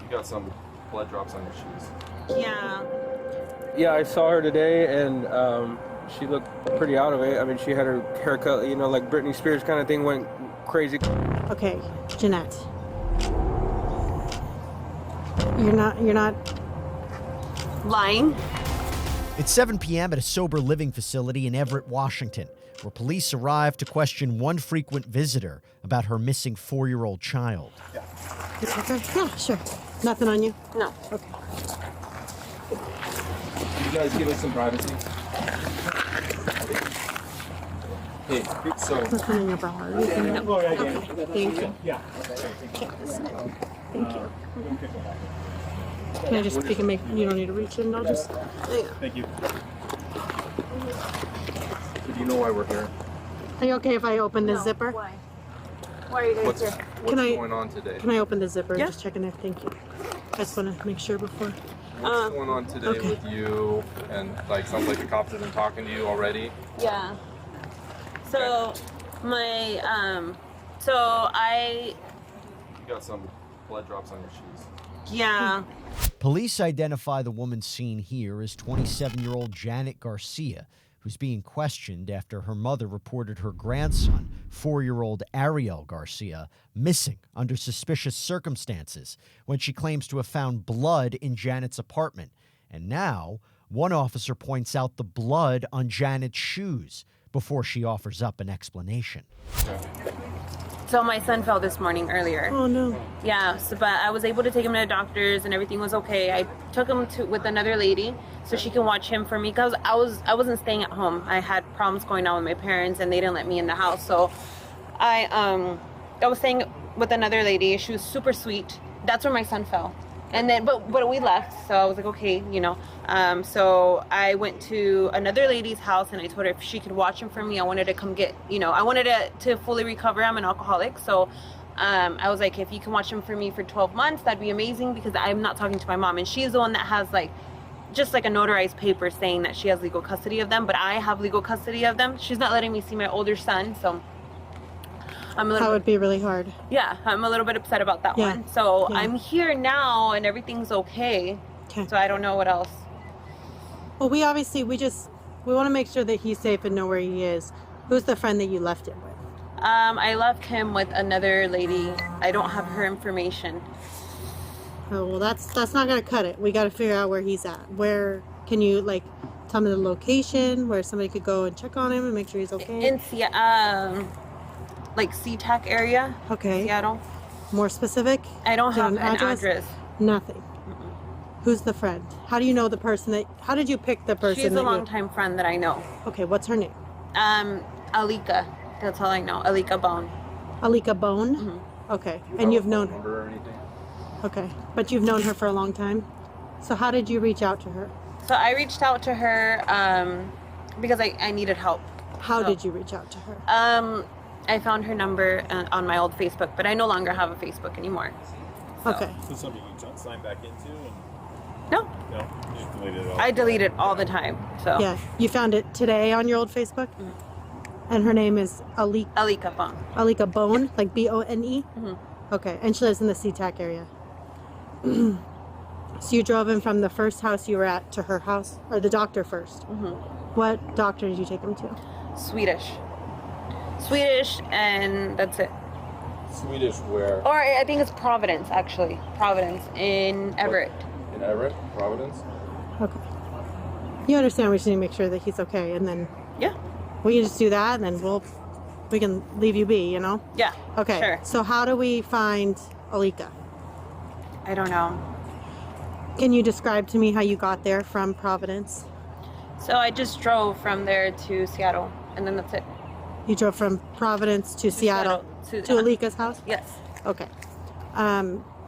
You got some blood drops on your shoes. Yeah. Yeah, I saw her today, and she looked pretty out of it. I mean, she had her haircut, you know, like Britney Spears kind of thing, went crazy. Okay, Jeanette. You're not Lying. It's 7 p.m. at a sober living facility in Everett, Washington, where police arrive to question one frequent visitor about her missing 4-year-old child. okay. Yeah, sure. Nothing on you? No. Okay. You guys give us some privacy. Hey, so Nothing in your bra. No. Okay. Thank you. Yeah. Thank you. Can I just pick and make? You don't need to reach in. I'll just. Thank you. do you know why we're here? Are you okay if I open the zipper? Why? Why are you guys What's here? going on today? Can I open the zipper? Yeah. Just checking there. Thank you. I just want to make sure before. What's going on today okay. with you? And like, sounds like the cops have been talking to you already. Yeah. So, my, so I... You got some blood drops on your shoes. Yeah. Police identify the woman seen here as 27-year-old Janet Garcia, who's being questioned after her mother reported her grandson, 4-year-old Ariel Garcia, missing under suspicious circumstances when she claims to have found blood in Janet's apartment. And now, one officer points out the blood on Janet's shoes before she offers up an explanation. So my son fell this morning earlier. Oh no. Yeah, so, but I was able to take him to the doctors and everything was okay. I took him with another lady so she can watch him for me because I wasn't staying at home. I had problems going on with my parents and they didn't let me in the house. So I was staying with another lady. She was super sweet. That's where my son fell. And then, but we left, so I was like, okay, you know. So I went to another lady's house and I told her if she could watch him for me. I wanted to come get, you know, I wanted to fully recover. I'm an alcoholic, so I was like, if you can watch him for me for 12 months, that'd be amazing because I'm not talking to my mom, and she's the one that has like, just like a notarized paper saying that she has legal custody of them, but I have legal custody of them. She's not letting me see my older son, so I'm a little That would be really hard. Yeah, I'm a little bit upset about that Yeah. one. So Yeah. I'm here now and everything's okay. Okay. So I don't know what else. Well, we want to make sure that he's safe and know where he is. Who's the friend that you left it with? I left him with another lady. I don't have her information. Oh, well, that's not gonna cut it. We got to figure out where he's at. Where can you like tell me the location where somebody could go and check on him and make sure he's okay? In like SeaTac area, Okay. Seattle. More specific? I don't Do you have an address. Nothing. Who's the friend? How do you know the person how did you pick the person? She's a that longtime friend that I know. Okay, what's her name? Alika. That's all I know. Alika Bone. Alika Bone? Mm-hmm. Okay. And you've known her? Number or anything? Okay. But you've known her for a long time? So how did you reach out to her? So I reached out to her because I needed help. How So- did you reach out to her? I found her number on my old Facebook, but I no longer have a Facebook anymore. So. Okay. So something you can sign back into? And, No, no, you just deleted it all. I delete it all the time. So Yeah. You found it today on your old Facebook? And her name is Alika Bone. Alika Bone, like Bone? Mhm. Okay. And she lives in the SeaTac area. So you drove him from the first house you were at to her house? Or the doctor first? Mm-hmm. What doctor did you take him to? Swedish, and that's it. Swedish where? Or I think it's Providence, actually. Providence in Everett. In Everett? Providence? Okay. You understand we just need to make sure that he's okay, and then Yeah. we can just do that, and then we can leave you be, you know? Yeah. Okay. Sure. So how do we find Alika? I don't know. Can you describe to me how you got there from Providence? So I just drove from there to Seattle, and then that's it. You drove from Providence to Seattle to Alika's house? Yes. Okay.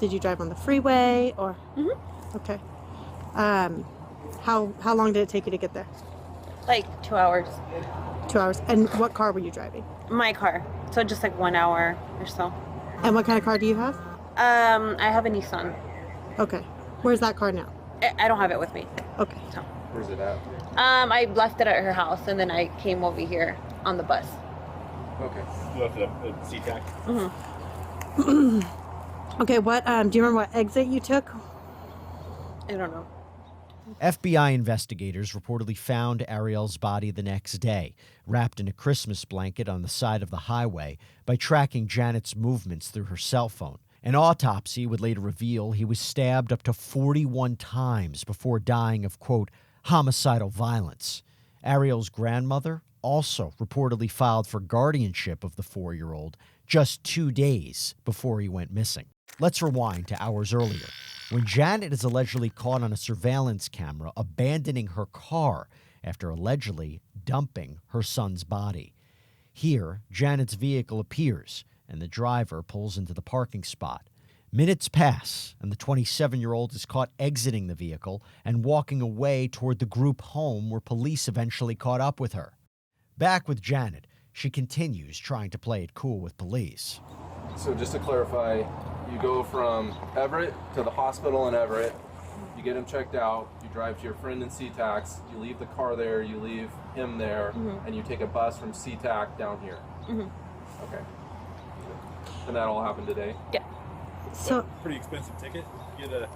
Did you drive on the freeway or? Mhm. Okay. How long did it take you to get there? Like 2 hours. 2 hours. And what car were you driving? My car. So just like 1 hour or so. And what kind of car do you have? I have a Nissan. Okay. Where's that car now? I don't have it with me. Okay. So. Where's it at? I left it at her house, and then I came over here on the bus. Okay. You left it at SeaTac? Okay, what, do you remember what exit you took? I don't know. FBI investigators reportedly found Ariel's body the next day, wrapped in a Christmas blanket on the side of the highway, by tracking Janet's movements through her cell phone. An autopsy would later reveal he was stabbed up to 41 times before dying of, quote, homicidal violence. Ariel's grandmother also reportedly filed for guardianship of the 4-year-old just 2 days before he went missing. Let's rewind to hours earlier, when Janet is allegedly caught on a surveillance camera abandoning her car after allegedly dumping her son's body. Here, Janet's vehicle appears, and the driver pulls into the parking spot. Minutes pass, and the 27-year-old is caught exiting the vehicle and walking away toward the group home where police eventually caught up with her. Back with Janet, she continues trying to play it cool with police. So just to clarify, you go from Everett to the hospital in Everett, you get him checked out, you drive to your friend in SeaTac, you leave the car there, you leave him there, and you take a bus from SeaTac down here. Okay. And that all happened today? Yeah. So, Pretty expensive ticket. Get a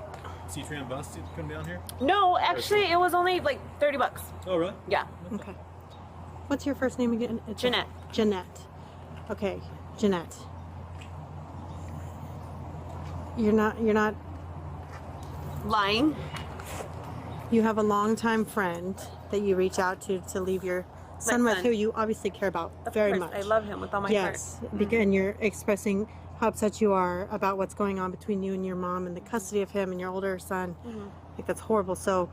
C-Tran bus to come down here? No, actually, it was only like $30. Oh, really? Yeah. okay. What's your first name again? Jeanette. Jeanette. Okay, Jeanette. You're not, Lying. you have a longtime friend that you reach out to leave your son with, son. who you obviously care about Of very course, much. I love him with all my Yes, and you're expressing how upset you are about what's going on between you and your mom and the custody of him and your older son. Like, that's horrible. So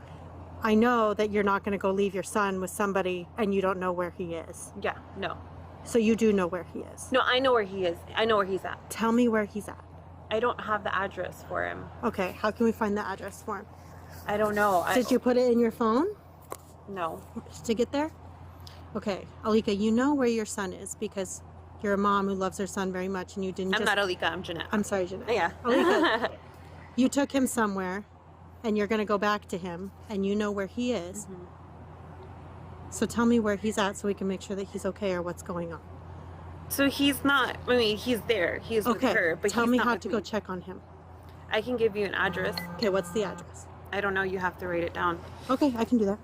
I know that you're not going to go leave your son with somebody and you don't know where he is. heart. Yeah, no. So you do know where he is. No, I know where he is. I know where he's at. Tell me where he's at. I don't have the address for him. Okay, how can we find the address for him? I don't know. Did you put it in your phone No. to get there? Okay, Alika, you know where your son is because you're a mom who loves her son very much, and you didn't I'm just... not Alika, I'm Jeanette. I'm sorry, Jeanette. Yeah. Alika, you took him somewhere, and you're going to go back to him, and you know where he is. So tell me where he's at so we can make sure that he's okay or what's going on. So he's not, I mean, he's there. He's with Okay, her, but tell he's me not how with to me. go check on him. I can give you an address. Okay, what's the address? I don't know. You have to write it down. Okay, I can do that.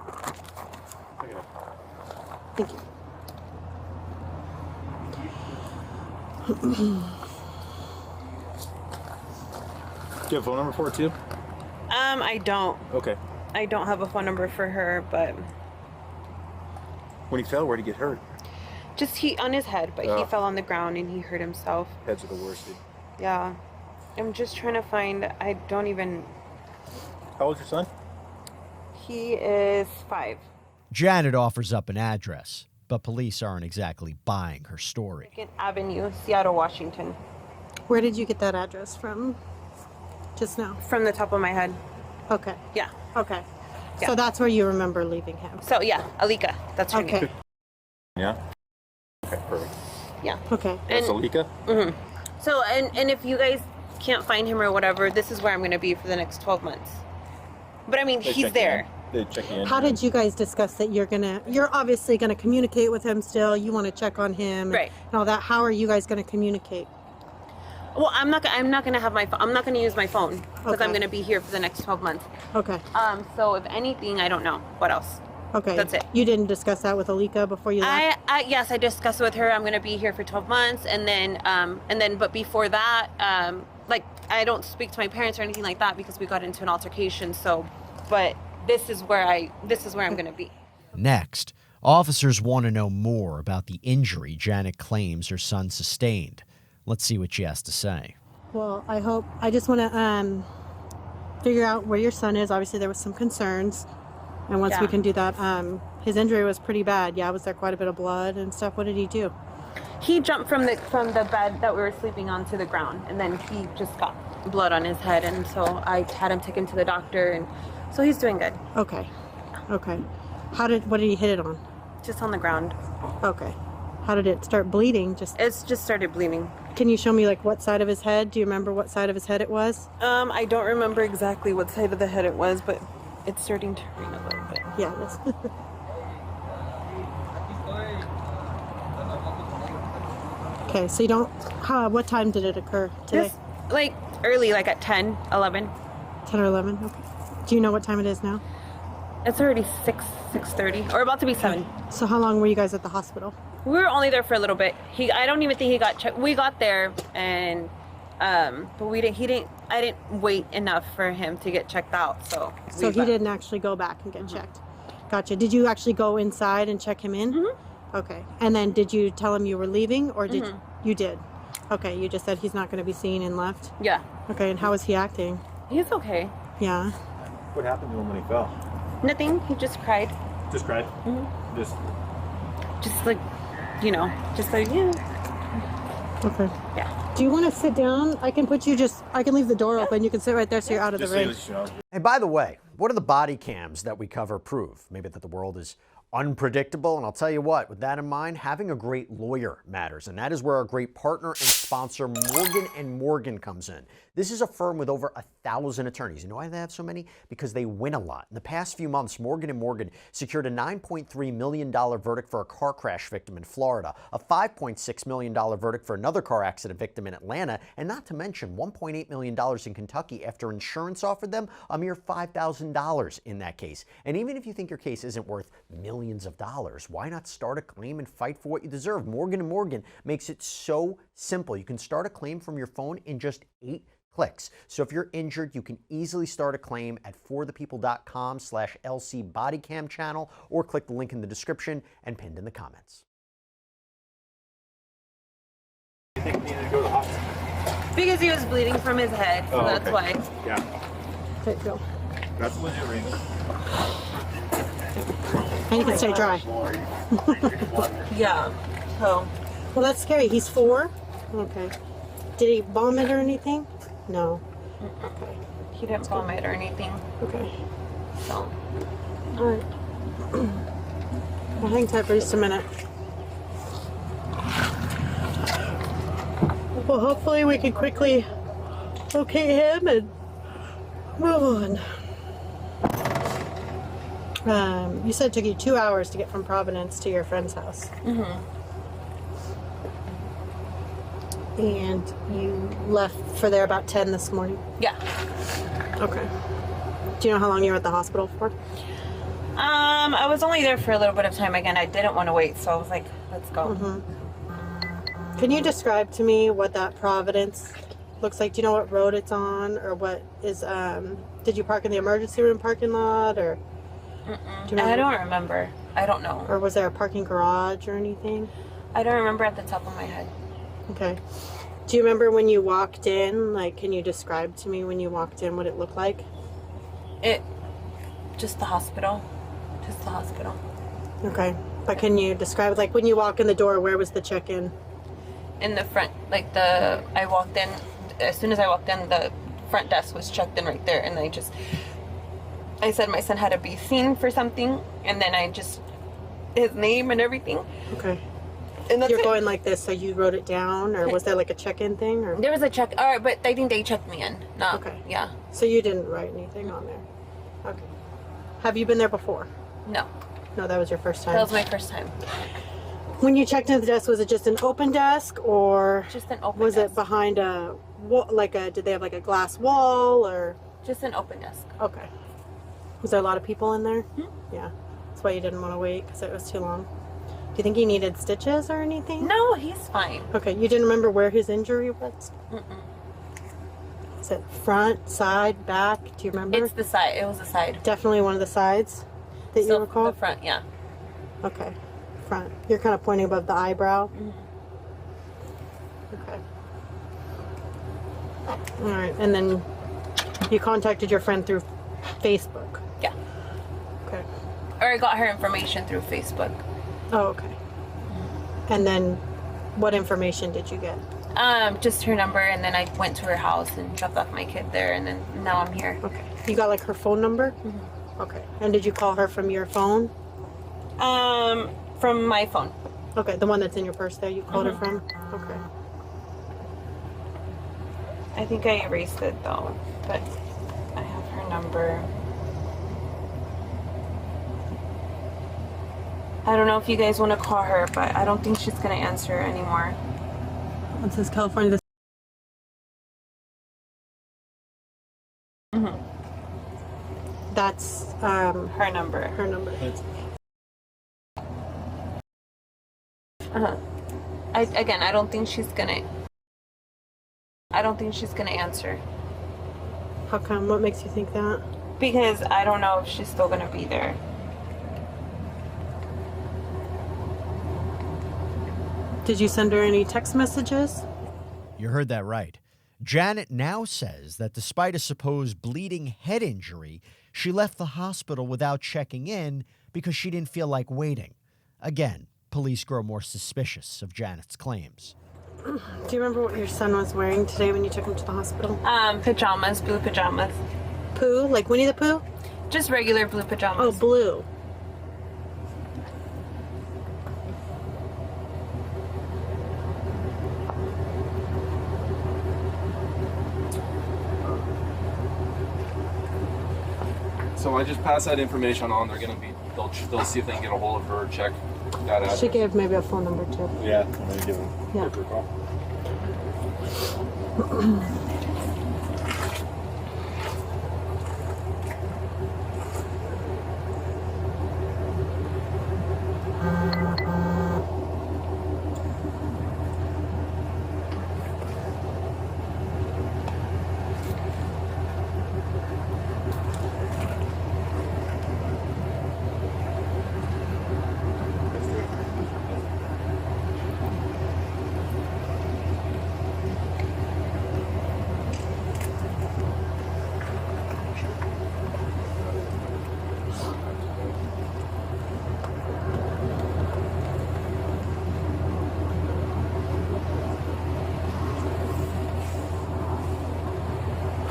Okay. Thank you. Do you have a phone number for it too? I don't. Okay. I don't have a phone number for her, but When he fell, where'd he get hurt? just he on his head, but he Oh. fell on the ground and he hurt himself. Heads are the worst, dude. Yeah. I'm just trying to find, I don't even, How old's your son? he is 5. Janet offers up an address, but police aren't exactly buying her story. Second Avenue, Seattle, Washington. Where did you get that address from just now? From the top of my head. Okay, Yeah. okay. Yeah. So that's where you remember leaving him. So yeah, Alika. That's her Okay, name. Yeah. Okay, perfect. Yeah. okay. That's And Alika? so and if you guys can't find him or whatever, this is where I'm gonna be for the next 12 months. But I mean, They he's check you there. in. They check you in. How did you guys discuss that you're obviously gonna communicate with him still, you wanna check on him Right. and all that. How are you guys gonna communicate? Well, I'm not gonna have my phone. I'm not gonna use my phone because I'm Okay. gonna be here for the next 12 months. Okay, So if anything, I don't know what else. okay. That's it. You didn't discuss that with Alika before you left? Yes, I discussed it with her. I'm gonna be here for 12 months, and then, but before that, like I don't speak to my parents or anything like that because we got into an altercation. So, but this is where I'm gonna be. Next, officers want to know more about the injury Janet claims her son sustained. Let's see what she has to say. Well, I just want to figure out where your son is. Obviously, there was some concerns, and once we Yeah. can do that, his injury was pretty bad. Yeah, was there quite a bit of blood and stuff? What did he do? He jumped from the bed that we were sleeping on to the ground, and then he just got blood on his head, and so I had him taken to the doctor, and so he's doing good. Okay, okay. What did he hit it on? Just on the ground. Okay. How did it start bleeding? It's just started bleeding. Can you show me like what side of his head? Do you remember what side of his head it was? I don't remember exactly what side of the head it was, but it's starting to rain a little bit. Yeah, it is. Okay, so you don't. What time did it occur today? Just, like early, like at 10, 11. 10 or 11. Okay. Do you know what time it is now? It's already 6:30, or about to be 7. So how long were you guys at the hospital? We were only there for a little bit. I don't even think he got checked. We got there and but we didn't. I didn't wait enough for him to get checked out. So he didn't actually go back and get checked. Gotcha. Did you actually go inside and check him in? Mm-hmm. Okay. And then did you tell him you were leaving, or did you did? Okay. You just said he's not going to be seen and left. Yeah. Okay. And how is he acting? He's okay. Yeah. What happened to him when he fell? Nothing. He just cried. Just cried? Mm-hmm. Just like, just like, yeah. Okay. Yeah. Do you want to sit down? I can leave the door open. You can sit right there so you're out of the range. And by the way, what do the body cams that we cover prove? Maybe that the world is unpredictable. And I'll tell you what, with that in mind, having a great lawyer matters. And that is where our great partner and sponsor, Morgan & Morgan, comes in. This is a firm with over 1,000 attorneys. You know why they have so many? Because they win a lot. In the past few months, Morgan & Morgan secured a $9.3 million verdict for a car crash victim in Florida, a $5.6 million verdict for another car accident victim in Atlanta, and not to mention $1.8 million in Kentucky after insurance offered them a mere $5,000 in that case. And even if you think your case isn't worth millions of dollars, why not start a claim and fight for what you deserve? Morgan & Morgan makes it so simple. You can start a claim from your phone in just 8 clicks. So if you're injured, you can easily start a claim at forthepeople.com/LC bodycam channel, or click the link in the description and pinned in the comments. You think he needed to go to the hospital? Because he was bleeding from his head, so that's why. Yeah. Okay, go. That's legit reason. And you can stay dry. Yeah. So. Well, that's scary. He's 4. Okay. Did he vomit or anything? No. Okay. He didn't vomit or anything. Okay. So. All right. Well, hang tight for just a minute. Well, hopefully we can quickly locate him and move on. You said it took you 2 hours to get from Providence to your friend's house. Mm-hmm. And you left for there about 10 this morning? Yeah. Okay. Do you know how long you were at the hospital for? I was only there for a little bit of time. Again, I didn't want to wait, so I was like, let's go. Mm-hmm. Can you describe to me what that Providence looks like? Do you know what road it's on, or what is, did you park in the emergency room parking lot, or? I don't remember. I don't know. Or was there a parking garage or anything? I don't remember at the top of my head. Okay. Do you remember when you walked in? Like, can you describe to me when you walked in what it looked like? Just the hospital. Just the hospital. Okay. But can you describe, like, when you walk in the door, where was the check-in? In the front, I walked in, as soon as I walked in, the front desk was checked in right there, and I said my son had to be seen for something, and then his name and everything. Okay. And that's You're going like this, so you wrote it down, or was there like a check-in thing? Or? There was a check, all right, but I think they checked me in. No. Okay. Yeah. So you didn't write anything on there? Okay. Have you been there before? No. No, that was your first time? That was my first time. When you checked into the desk, was it just an open desk, or just an open was desk. it behind a wall, did they have like a glass wall, or? Just an open desk. Okay. Was there a lot of people in there? Mm-hmm. Yeah. That's why you didn't want to wait, because it was too long. Do you think he needed stitches or anything? No, he's fine. Okay, you didn't remember where his injury was? Mm-mm. Is it front, side, back? Do you remember? It's the side. It was the side. Definitely one of the sides that you recall? The front, yeah. Okay, front. You're kind of pointing above the eyebrow? Mm-hmm. Okay. All right, and then you contacted your friend through Facebook? Yeah. Okay. Or I got her information through Facebook. Oh, okay. And then what information did you get? Just her number, and then I went to her house and dropped off my kid there, and then now I'm here. Okay. You got like her phone number? Mm-hmm. Okay. And did you call her from your phone? From my phone. Okay, the one that's in your purse there, you called her from? Okay. I think I erased it though, but I have her number. I don't know if you guys want to call her, but I don't think she's going to answer anymore. It says California. That's Her number. her number. I don't think she's gonna. I don't think she's gonna answer How come? What makes you think that? because I don't know if she's still gonna be there. Did you send her any text messages? You heard that right. Janet now says that despite a supposed bleeding head injury, she left the hospital without checking in because she didn't feel like waiting. Again, police grow more suspicious of Janet's claims. Do you remember what your son was wearing today when you took him to the hospital? Pajamas, blue pajamas. Pooh? Like Winnie the Pooh? Just regular blue Oh, pajamas. blue. So I just pass that information on. They'll see if they can get a hold of her, check that out. She gave maybe a phone number too. Yeah, I'm gonna give him Yeah. a call.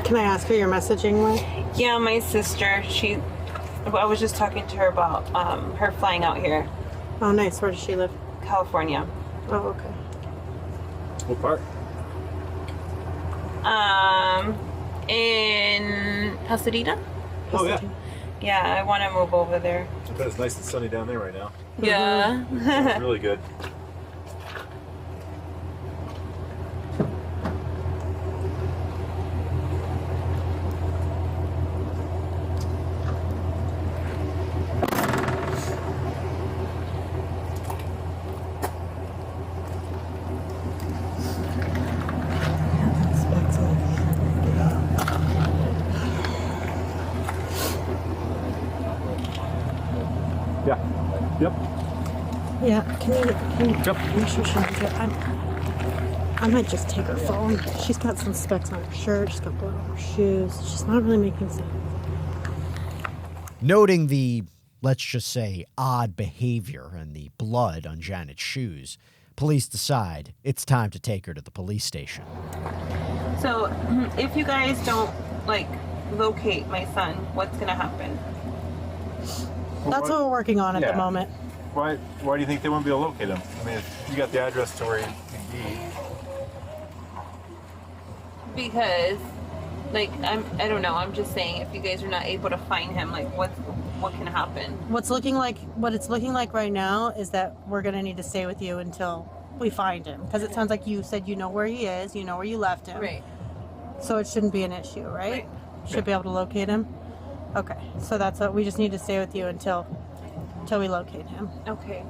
Can I ask who you're messaging with? Yeah, my sister. I was just talking to her about her flying out here, Oh, nice. Where does she live? California. Oh, okay. What part? In Pasadena. Oh yeah. Yeah, I want to move over there. I bet it's nice and sunny down there right now. Yeah. It's really good. Yeah. Yep. Yeah. Can you Yep. make sure she's good? I might just take her phone. She's got some specks on her shirt. She's got blood on her shoes. She's not really making sense. Noting the, let's just say, odd behavior and the blood on Janet's shoes, police decide it's time to take her to the police station. So, if you guys don't locate my son, what's gonna happen? That's what we're working on at the Yeah. moment. Why do you think they won't be able to locate him? I mean, if you got the address to where he'd be. Because, I don't know. I'm just saying, if you guys are not able to find him, what can happen? What it's looking like right now is that we're gonna need to stay with you until we find him, because it sounds like you said you know where he is, you know where you left him, Right. so it shouldn't be an issue, right? Right. Should be able to locate him. Okay, so that's what we just need to stay with you until we locate him. Okay.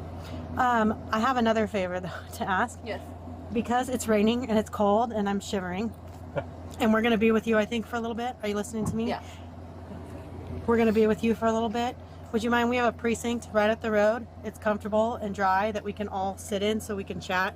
I have another favor though to ask, Yes. because it's raining and it's cold and I'm shivering, and we're gonna be with you, I think, for a little bit. Are you listening to me? Yeah. We're gonna be with you for a little bit. Would you mind? We have a precinct right up the road. It's comfortable and dry that we can all sit in so we can chat.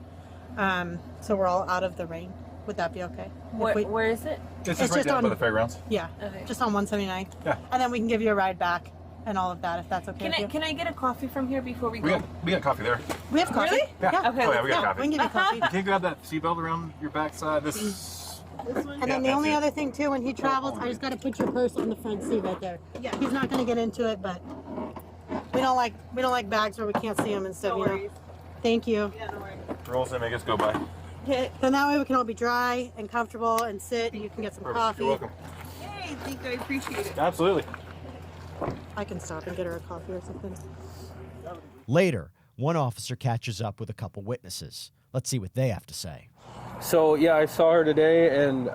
So we're all out of the rain. Would that be okay? Where is it? It's It's right just down by on- the fairgrounds. Yeah, Okay. just on 179. Yeah. And then we can give you a ride back and all of that if that's okay with you. Can I get a coffee from here before we We go? got coffee there. We have coffee. Really? Yeah. Yeah. Okay. Oh yeah, we got Yeah, coffee. we can give you coffee. Can you grab that seatbelt around your backside? This one? And then the only other thing too, when he travels, I just got to put your purse on the front seat right there. Yeah. He's not going to get into it, but we don't like bags where we can't see them and stuff. No you know? worries. Thank you. Yeah, no worries. Rolls and make us go by. Okay. Then that way we can all be dry and comfortable and sit, and you can get some Perfect. coffee. You're welcome. Yay, thank you. I appreciate it. Absolutely. I can stop and get her a coffee or something. Later, one officer catches up with a couple witnesses. Let's see what they have to say. So yeah, I saw her today, and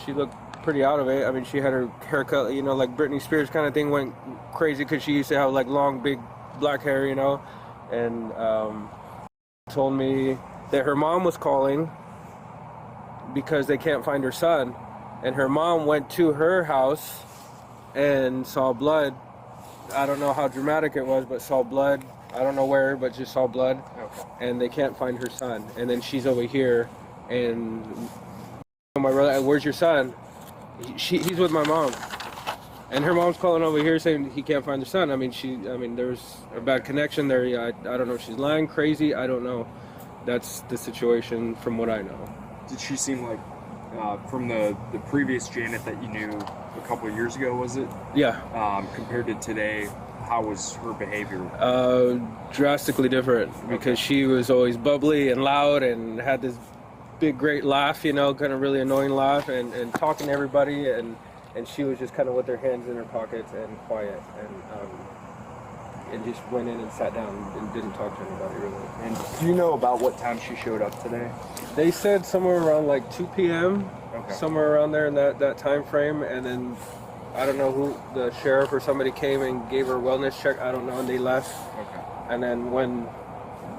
she looked pretty out of it. I mean, she had her haircut, you know, like Britney Spears kind of thing, went crazy because she used to have like long, big black hair, you know, and told me that her mom was calling because they can't find her son, and her mom went to her house and saw blood. I don't know how dramatic it was, but saw blood. I don't know where, but just saw blood. Okay. And they can't find her son. And then she's over here, and my brother, where's your son? He's with my mom. And her mom's calling over here saying he can't find her son. I mean, there was a bad connection there. Yeah, I don't know if she's lying, crazy. I don't know. That's the situation from what I know. Did she seem like, from the previous Janet that you knew a couple of years ago, was it? Yeah. Compared to today, how was her behavior? Drastically different, because she was always bubbly and loud and had this big, great laugh, you know, kind of really annoying laugh, and talking to everybody, and she was just kind of with her hands in her pockets and quiet, and just went in and sat down and didn't talk to anybody really. And do you know about what time she showed up today? They said somewhere around like 2 p.m., somewhere around there in that time frame, and then I don't know who, the sheriff or somebody came and gave her a wellness check, I don't know, and they left. Okay. And then when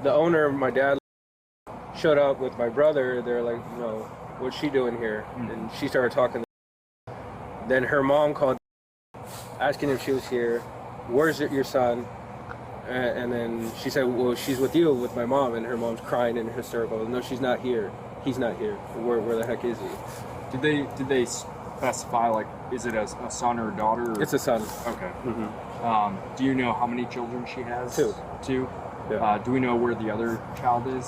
the owner, my dad, showed up with my brother, they're like, you know, what's she doing here? Mm-hmm. And she started talking. Then her mom called asking if she was here. Where's your son? And then she said, well, she's with you, with my mom. And her mom's crying and hysterical. No, she's not here. He's not here. Where the heck is he? Did they specify, like, is it a son or a daughter? Or? It's a son. Okay. Mm-hmm. Do you know how many children she has? Two? Yeah. Do we know where the other child is?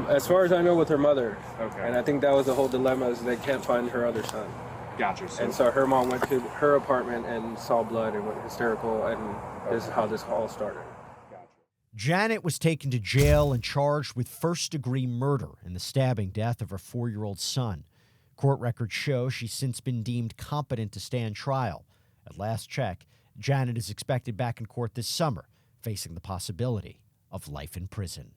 As far as I know, with her mother. Okay. And I think that was the whole dilemma, is they can't find her other son. Gotcha. And so her mom went to her apartment and saw blood and went hysterical, and this is how this all started. Gotcha. Janet was taken to jail and charged with first-degree murder in the stabbing death of her 4-year-old son. Court records show she's since been deemed competent to stand trial. At last check, Janet is expected back in court this summer, facing the possibility of life in prison.